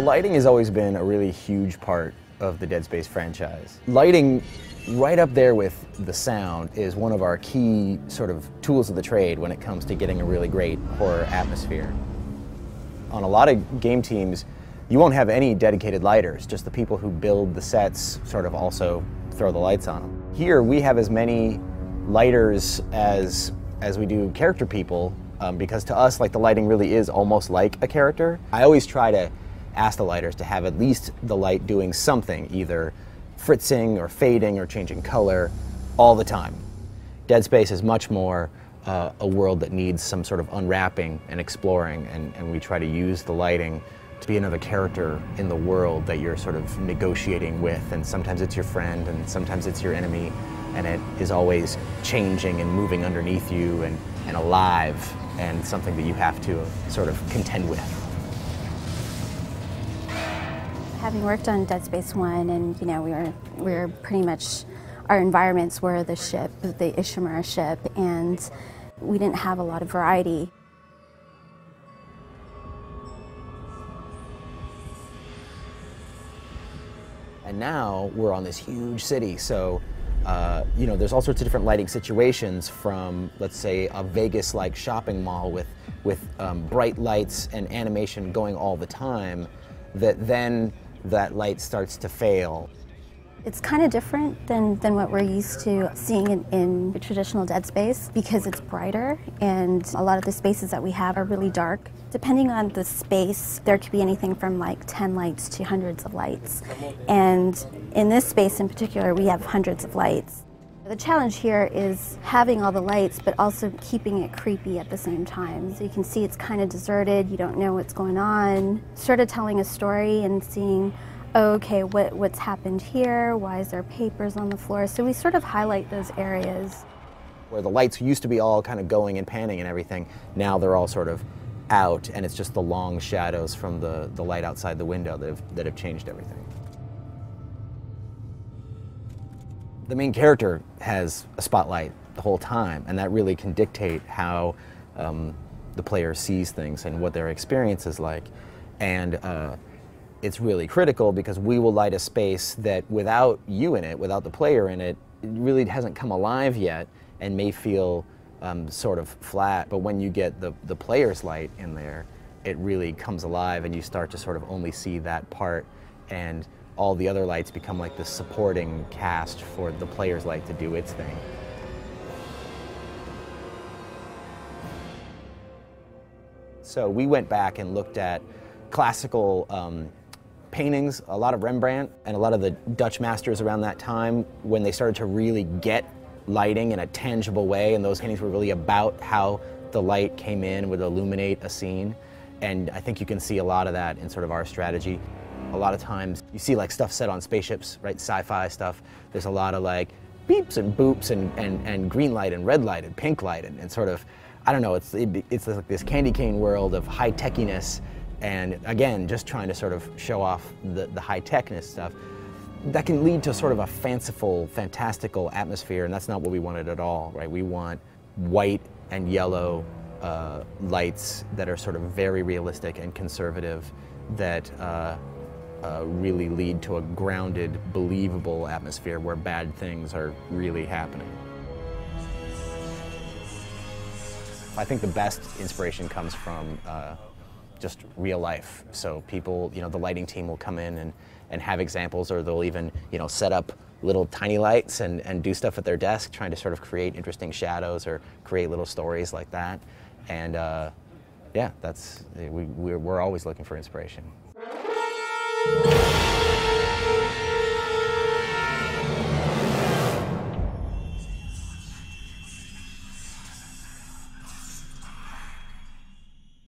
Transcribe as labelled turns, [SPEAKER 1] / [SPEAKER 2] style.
[SPEAKER 1] lighting has always been a really huge part of the Dead Space franchise. Lighting, right up there with the sound, is one of our key sort of tools of the trade when it comes to getting a really great horror atmosphere. On a lot of game teams, you won't have any dedicated lighters, just the people who build the sets sort of also throw the lights on them. Here we have as many lighters as we do character people, because to us, like, the lighting really is almost like a character. I always try to ask the lighters to have at least the light doing something, either fritzing or fading or changing color all the time. Dead Space is much more a world that needs some sort of unwrapping and exploring, and we try to use the lighting to be another character in the world that you're sort of negotiating with, and sometimes it's your friend and sometimes it's your enemy, and it is always changing and moving underneath you and alive, and something that you have to sort of contend with.
[SPEAKER 2] Having worked on Dead Space 1, and we were pretty much, our environments were the ship, the Ishimura ship, and we didn't have a lot of variety.
[SPEAKER 1] And now we're on this huge city, so there's all sorts of different lighting situations, from, let's say, a Vegas-like shopping mall with bright lights and animation going all the time, that light starts to fail.
[SPEAKER 2] It's kind of different than what we're used to seeing in the traditional Dead Space, because it's brighter, and a lot of the spaces that we have are really dark. Depending on the space, there could be anything from like 10 lights to hundreds of lights. And in this space in particular, we have hundreds of lights. The challenge here is having all the lights, but also keeping it creepy at the same time. So you can see it's kind of deserted, you don't know what's going on. Sort of telling a story and seeing, oh, okay, what's happened here? Why is there papers on the floor? So we sort of highlight those areas.
[SPEAKER 1] Where the lights used to be all kind of going and panning and everything, now they're all sort of out, and it's just the long shadows from the light outside the window that have changed everything. The main character has a spotlight the whole time, and that really can dictate how the player sees things and what their experience is like. And it's really critical, because we will light a space that without you in it, without the player in it, it really hasn't come alive yet and may feel sort of flat. But when you get the player's light in there, it really comes alive, and you start to sort of only see that part, and all the other lights become like the supporting cast for the player's light to do its thing. So we went back and looked at classical paintings, a lot of Rembrandt and a lot of the Dutch masters around that time, when they started to really get lighting in a tangible way, and those paintings were really about how the light came in, would illuminate a scene. And I think you can see a lot of that in sort of our strategy. A lot of times you see like stuff set on spaceships, right, sci-fi stuff. There's a lot of like beeps and boops and green light and red light and pink light and sort of, I don't know, it's like this candy cane world of high-techiness, and again, just trying to sort of show off the high-techness stuff. That can lead to sort of a fanciful, fantastical atmosphere, and that's not what we wanted at all, right? We want white and yellow lights that are sort of very realistic and conservative, that really lead to a grounded, believable atmosphere where bad things are really happening. I think the best inspiration comes from just real life. So people, the lighting team will come in and have examples, or they'll even, set up little tiny lights and do stuff at their desk, trying to sort of create interesting shadows or create little stories like that. And yeah, we're always looking for inspiration.